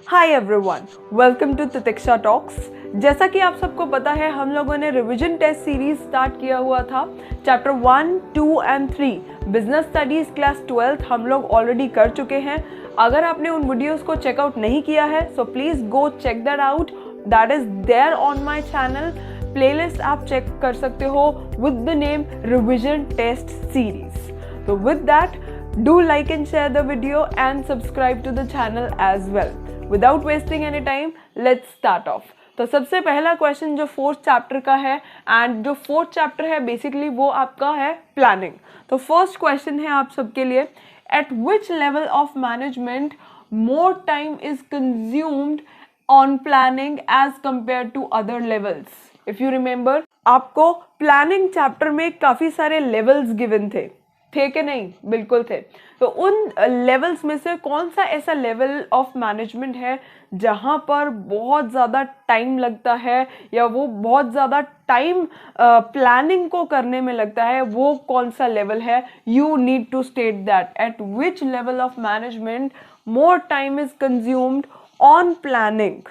Hi everyone, welcome to Titiksha Talks. जैसा कि आप सबको पता है, हम लोगों ने रिवीजन टेस्ट सीरीज स्टार्ट किया हुआ था। Chapter 1, 2 and 3 business studies class 12 हम लोग ऑलरेडी कर चुके हैं। अगर आपने उन वीडियोस को चेकआउट नहीं किया है so please go check that out, that is there on my channel. Playlist आप चेक कर सकते हो with the name revision test series. तो with that, do like and share the video and subscribe to the channel as well. Without wasting any time, let's start off. तो सबसे पहला question जो fourth chapter का है, and जो fourth chapter है basically वो आपका है प्लानिंग। तो फर्स्ट क्वेश्चन है आप सबके लिए, at which level of management more time is consumed on planning as compare to other levels. If you remember, आपको प्लानिंग चैप्टर में काफ़ी सारे लेवल्स गिवन थे कि नहीं? बिल्कुल थे। तो उन लेवल्स में से कौन सा ऐसा लेवल ऑफ मैनेजमेंट है जहाँ पर बहुत ज़्यादा टाइम लगता है, या वो बहुत ज़्यादा टाइम प्लानिंग को करने में लगता है? वो कौन सा लेवल है? You need to state that at which level of management more time is consumed on planning.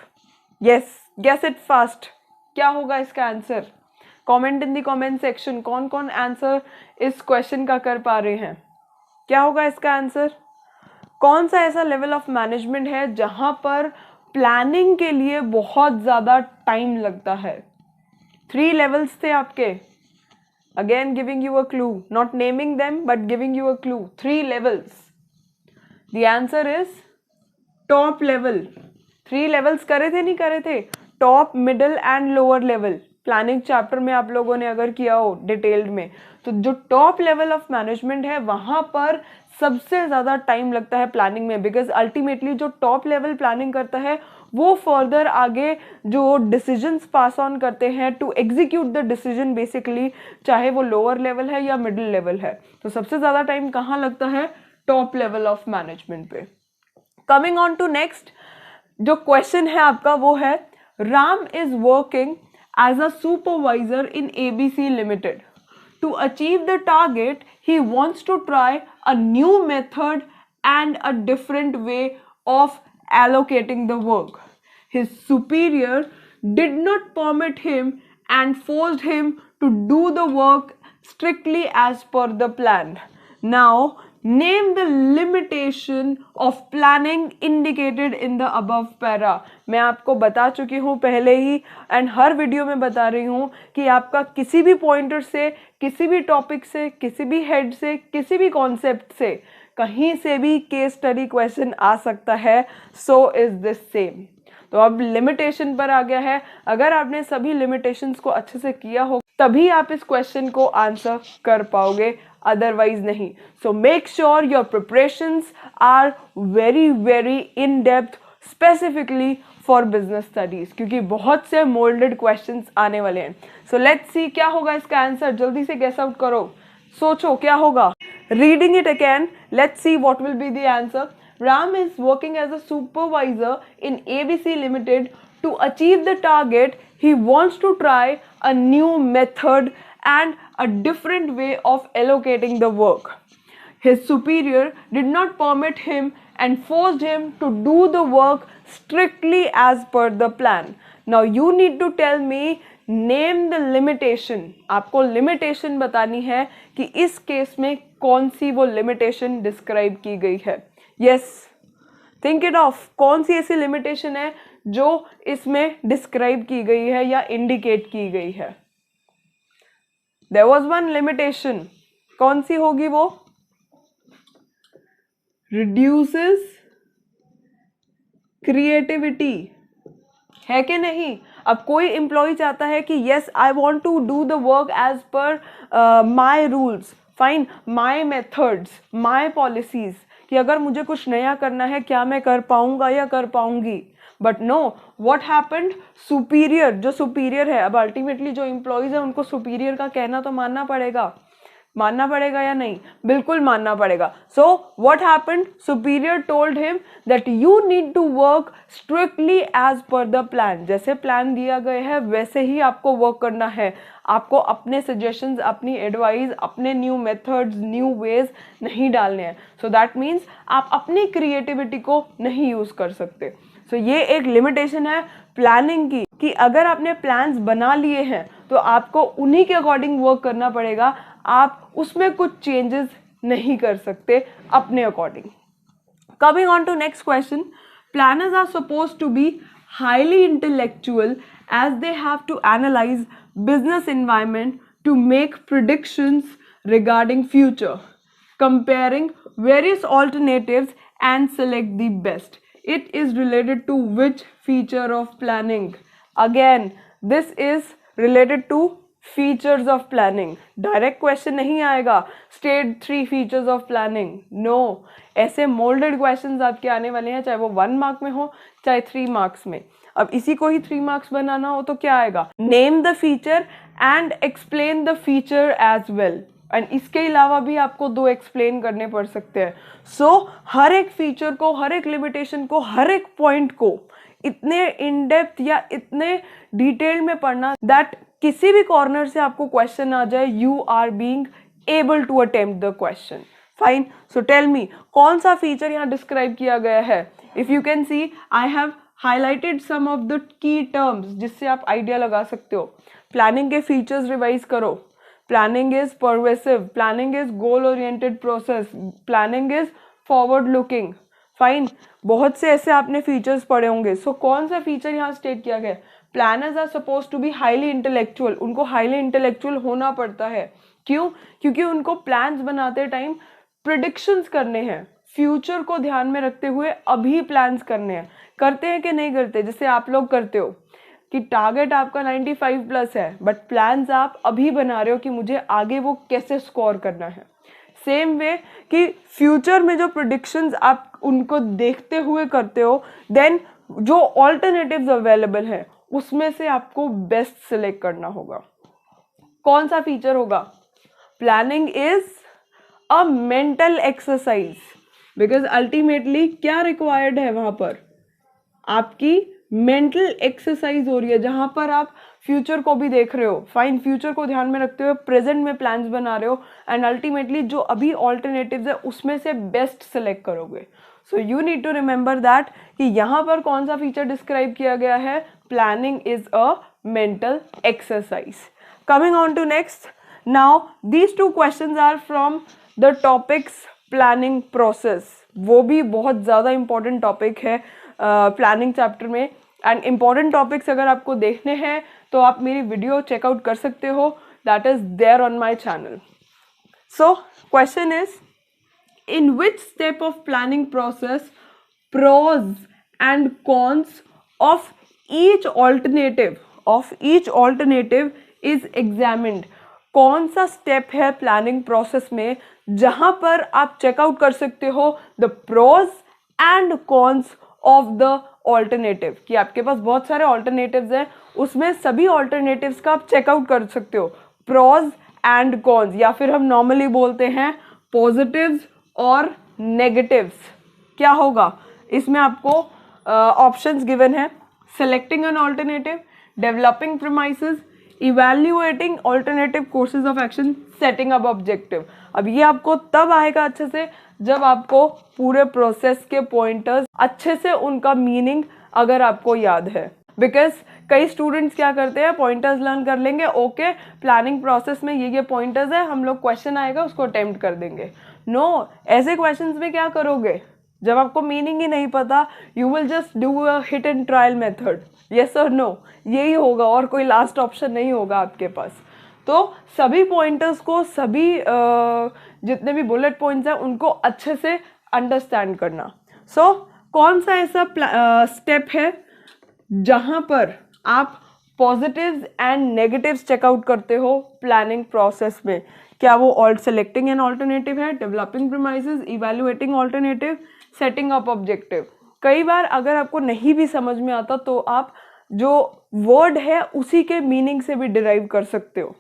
Yes, guess it fast. क्या होगा इसका answer? Comment in the comment section. कौन कौन आंसर इस क्वेश्चन का कर पा रहे हैं? क्या होगा इसका आंसर? कौन सा ऐसा लेवल ऑफ मैनेजमेंट है जहां पर प्लानिंग के लिए बहुत ज़्यादा टाइम लगता है? 3 लेवल्स थे आपके। Again giving you a clue, not naming them but giving you a clue. 3 levels. The answer is top level. 3 levels करे थे, नहीं करे थे? Top, middle and lower level. Planning chapter में आप लोगों ने अगर किया हो डिटेल्ड में, तो जो टॉप लेवल ऑफ मैनेजमेंट है वहाँ पर सबसे ज़्यादा टाइम लगता है प्लानिंग में, बिकॉज अल्टीमेटली जो टॉप लेवल प्लानिंग करता है वो फर्दर आगे जो डिसीजंस पास ऑन करते हैं to execute the decision basically, चाहे वो लोअर लेवल है या मिडिल लेवल है। तो सबसे ज़्यादा टाइम कहाँ लगता है? टॉप लेवल ऑफ मैनेजमेंट पे। कमिंग ऑन टू नेक्स्ट जो क्वेश्चन है आपका, वो है Ram is working as a supervisor in ABC Limited. To achieve the target, he wants to try a new method and a different way of allocating the work. His superior did not permit him and forced him to do the work strictly as per the plan. Now, name the limitation of planning indicated in the above para. मैं आपको बता चुकी हूँ पहले ही, and her video में बता रही हूँ कि आपका किसी भी पॉइंटर से, किसी भी टॉपिक से, किसी भी हेड से, किसी भी कॉन्सेप्ट से, कहीं से भी केस स्टडी क्वेश्चन आ सकता है। So is this same. तो अब लिमिटेशन पर आ गया है। अगर आपने सभी लिमिटेशंस को अच्छे से किया हो तभी आप इस क्वेश्चन को आंसर कर पाओगे, अदरवाइज नहीं। So make sure your preparations are very very in depth, specifically for business studies, क्योंकि बहुत से मोल्डेड क्वेश्चंस आने वाले हैं। सो लेट्स सी क्या होगा इसका आंसर। जल्दी से गेस आउट करो, सोचो क्या होगा। Reading it again, let's see what will be the answer. Ram is working as a supervisor in ABC Limited. To achieve the target, he wants to try a new method and a different way of allocating the work. His superior did not permit him and forced him to do the work strictly as per the plan. Now you need to tell me, name the limitation. आपको limitation बतानी है कि इस case में कौन सी वो limitation describe की गई है। Yes, think it of. कौन सी ऐसी लिमिटेशन है जो इसमें डिस्क्राइब की गई है या इंडिकेट की गई है? There was one limitation. कौन सी होगी वो? रिड्यूसेस क्रिएटिविटी, है कि नहीं? अब कोई एम्प्लॉय चाहता है कि yes I want to do the work as per my rules, fine, my methods, my policies, कि अगर मुझे कुछ नया करना है क्या मैं कर पाऊंगा या कर पाऊंगी? But no, what happened? Superior, जो सुपीरियर है, अब अल्टीमेटली जो एम्प्लॉयज है उनको सुपीरियर का कहना तो मानना पड़ेगा। मानना पड़ेगा या नहीं? बिल्कुल मानना पड़ेगा. So what happened? Superior told him that you need to work strictly as per the plan. जैसे प्लान दिया गया है वैसे ही आपको वर्क करना है. आपको अपने सजेशंस, अपनी एडवाइस, अपने न्यू मेथड्स, न्यू वेज नहीं डालने हैं. सो दैट मीन्स आप अपनी क्रिएटिविटी को नहीं यूज कर सकते. सो ये एक लिमिटेशन है प्लानिंग की कि अगर आपने प्लान्स बना लिए हैं तो आपको उन्हीं के अकॉर्डिंग वर्क करना पड़ेगा. आप उसमें कुछ चेंजेस नहीं कर सकते अपने according. Coming on to next question. Planners are supposed to be highly intellectual as they have to analyze business environment to make predictions regarding future, comparing various alternatives and select the best. It is related to which feature of planning? Again, this is related to features of planning. Direct question नहीं आएगा state 3 features of planning. No, ऐसे molded questions आपके आने वाले हैं, चाहे वो 1 mark में हो चाहे 3 marks में. अब इसी को ही 3 मार्क्स बनाना हो तो क्या आएगा? Name the feature and explain the feature as well. And इसके अलावा भी आपको 2 एक्सप्लेन करने पड़ सकते हैं. सो हर एक फीचर को, हर एक लिमिटेशन को, हर एक पॉइंट को इतने इन डेप्थ या इतने डिटेल में पढ़ना दैट किसी भी कॉर्नर से आपको क्वेश्चन आ जाए, you are being able to attempt the question. Fine. So tell me, कौन सा फीचर यहाँ डिस्क्राइब किया गया है? If you can see, I have highlighted some of the key terms जिससे आप आइडिया लगा सकते हो. प्लानिंग के फीचर्स रिवाइज करो. Planning is pervasive, planning is goal oriented process, planning is forward looking. Fine. बहुत से ऐसे आपने फीचर्स पढ़े होंगे. सो कौन सा फीचर यहाँ स्टेट किया गया? Planners are suppose to be highly intellectual. उनको हाईली इंटेलेक्चुअल होना पड़ता है. क्यों? क्योंकि उनको प्लान्स बनाते टाइम प्रिडिक्शंस करने हैं, फ्यूचर को ध्यान में रखते हुए अभी प्लान्स करने हैं. करते हैं कि नहीं करते? जैसे आप लोग करते हो कि टारगेट आपका 95 प्लस है बट प्लान्स आप अभी बना रहे हो कि मुझे आगे वो कैसे स्कोर करना है. सेम वे कि फ्यूचर में जो प्रेडिक्शंस आप उनको देखते हुए करते हो, देन जो ऑल्टरनेटिव्स अवेलेबल हैं उसमें से आपको बेस्ट सिलेक्ट करना होगा. कौन सा फीचर होगा? Planning is a mental exercise. Because ultimately क्या रिक्वायर्ड है वहां पर? आपकी मेंटल एक्सरसाइज हो रही है जहां पर आप फ्यूचर को भी देख रहे हो. फाइन. फ्यूचर को ध्यान में रखते हुए प्रेजेंट में प्लान्स बना रहे हो एंड अल्टीमेटली जो अभी ऑल्टरनेटिव्स है उसमें से बेस्ट सेलेक्ट करोगे. So you need to remember that कि यहाँ पर कौन सा फीचर डिस्क्राइब किया गया है? Planning is a mental exercise. Coming on to next. Now these 2 questions are from the topics planning process. वो भी बहुत ज़्यादा इंपॉर्टेंट टॉपिक है प्लानिंग चैप्टर में. एंड इम्पॉर्टेंट टॉपिक्स अगर आपको देखने हैं तो आप मेरी वीडियो चेकआउट कर सकते हो. That is there on my channel. So question is, in which step of planning process pros and cons of each alternative is examined. कौन सा स्टेप है प्लानिंग प्रोसेस में जहां पर आप चेकआउट कर सकते हो the pros and cons of the alternative. कि आपके पास बहुत सारे ऑल्टरनेटिव्स हैं, उसमें सभी ऑल्टरनेटिव्स का आप चेकआउट कर सकते हो. प्रोज एंड कॉन्स, या फिर हम नॉर्मली बोलते हैं पॉजिटिव्स और नेगेटिव्स. क्या होगा इसमें? आपको ऑप्शंस गिवन है. Selecting an alternative, developing premises, evaluating alternative courses of action, setting up objective. अब ये आपको तब आएगा अच्छे से जब आपको पूरे प्रोसेस के पॉइंटर्स अच्छे से उनका मीनिंग अगर आपको याद है. बिकॉज कई स्टूडेंट्स क्या करते हैं, पॉइंटर्स लर्न कर लेंगे, ओके प्लानिंग प्रोसेस में ये पॉइंटर्स है, हम लोग क्वेश्चन आएगा उसको अटेम्प्ट कर देंगे. नो, ऐसे क्वेश्चंस में क्या करोगे जब आपको मीनिंग ही नहीं पता? You will just do a hit and trial method. Yes और नो, यही होगा और कोई लास्ट ऑप्शन नहीं होगा आपके पास. तो सभी पॉइंटर्स को, सभी जितने भी बुलेट पॉइंट्स हैं उनको अच्छे से अंडरस्टैंड करना. सो कौन सा ऐसा स्टेप है जहां पर आप पॉजिटिव्स एंड नेगेटिव्स चेकआउट करते हो प्लानिंग प्रोसेस में? क्या वो सेलेक्टिंग एन ऑल्टरनेटिव है, developing premises, evaluating alternative, setting up objective? कई बार अगर आपको नहीं भी समझ में आता तो आप जो वर्ड है उसी के मीनिंग से भी डिराइव कर सकते हो.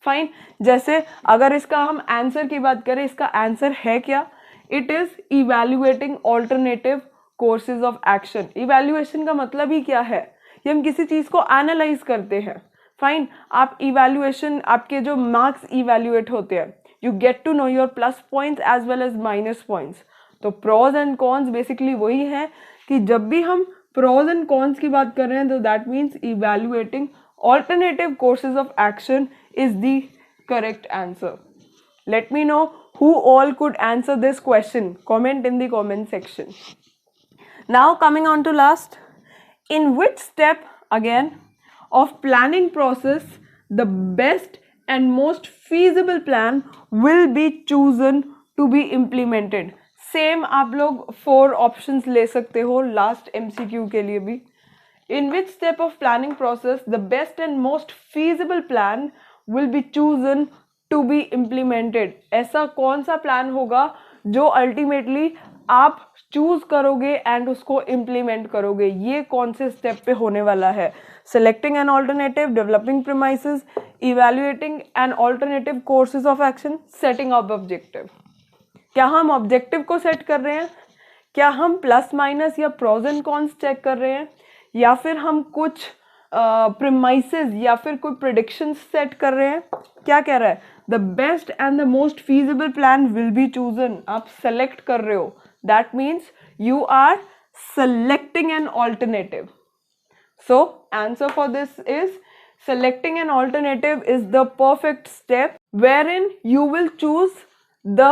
फाइन। जैसे अगर इसका हम आंसर की बात करें, इसका आंसर है क्या? It is evaluating alternative courses of action. Evaluation का मतलब ही क्या है? ये हम किसी चीज को एनालाइज करते हैं। फाइन, आप इवैल्यूएशन, आपके जो मार्क्स इवैल्यूएट होते हैं, you get to know your plus points as well as minus points. तो प्रोज एंड कॉन्स बेसिकली वही है कि जब भी हम प्रोज एंड कॉन्स की बात कर रहे हैं तो that means evaluating alternative courses of action is the correct answer. Let me know who all could answer this question. Comment in the comment section. Now coming on to last, in which step again of planning process the best and most feasible plan will be chosen to be implemented? Same आप लोग 4 options ले सकते हो last MCQ के लिए भी. In which step of planning process the best and most feasible plan will be chosen to be implemented? ऐसा कौन सा प्लान होगा जो अल्टीमेटली आप चूज करोगे एंड उसको इम्प्लीमेंट करोगे? ये कौन से स्टेप पे होने वाला है? Selecting an alternative, developing premises, evaluating an alternative courses of action, setting up objective. क्या हम ऑब्जेक्टिव को सेट कर रहे हैं? क्या हम प्लस माइनस या प्रोज एंड कॉन्स चेक कर रहे हैं? या फिर हम कुछ प्रीमाइसेस या फिर कोई प्रेडिक्शंस सेट कर रहे हैं? क्या कह रहा है? The best and the most feasible plan will be chosen. आप सेलेक्ट कर रहे हो, that means you are selecting an alternative. So answer for this is selecting an alternative is the perfect step wherein you will choose the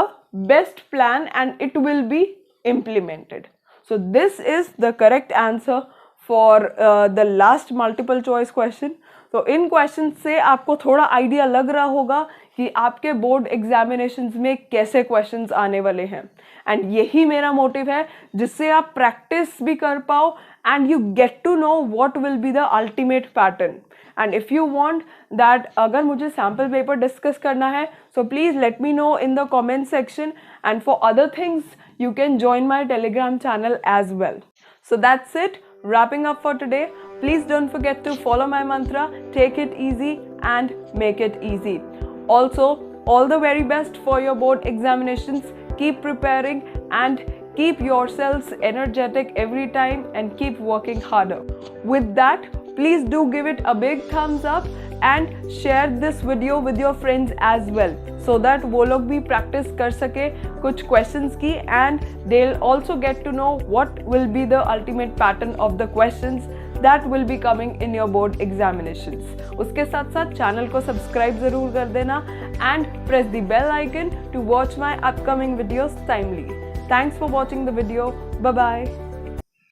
best plan and it will be implemented. So this is the correct answer for the last multiple choice question. तो इन question से आपको थोड़ा idea लग रहा होगा कि आपके board examinations में कैसे क्वेश्चंस आने वाले हैं. एंड यही मेरा मोटिव है, जिससे आप प्रैक्टिस भी कर पाओ and you get to know what will be the ultimate pattern. And if you want that, अगर मुझे सैम्पल पेपर डिस्कस करना है, so please let me know in the comment section. And for other things you can join my Telegram channel as well. So that's it. Wrapping up for today. Please don't forget to follow my mantra. Take it easy and make it easy. Also, all the very best for your board examinations. Keep preparing and keep yourselves energetic every time and keep working harder. With that, please do give it a big thumbs up and share this video with your friends as well, so that वो लोग भी practice कर सके कुछ questions की and they'll also get to know what will be the ultimate pattern of the questions that will be coming in your board examinations. उसके साथ साथ channel को subscribe ज़रूर कर देना and press the bell icon to watch my upcoming videos timely. Thanks for watching the video. Bye bye.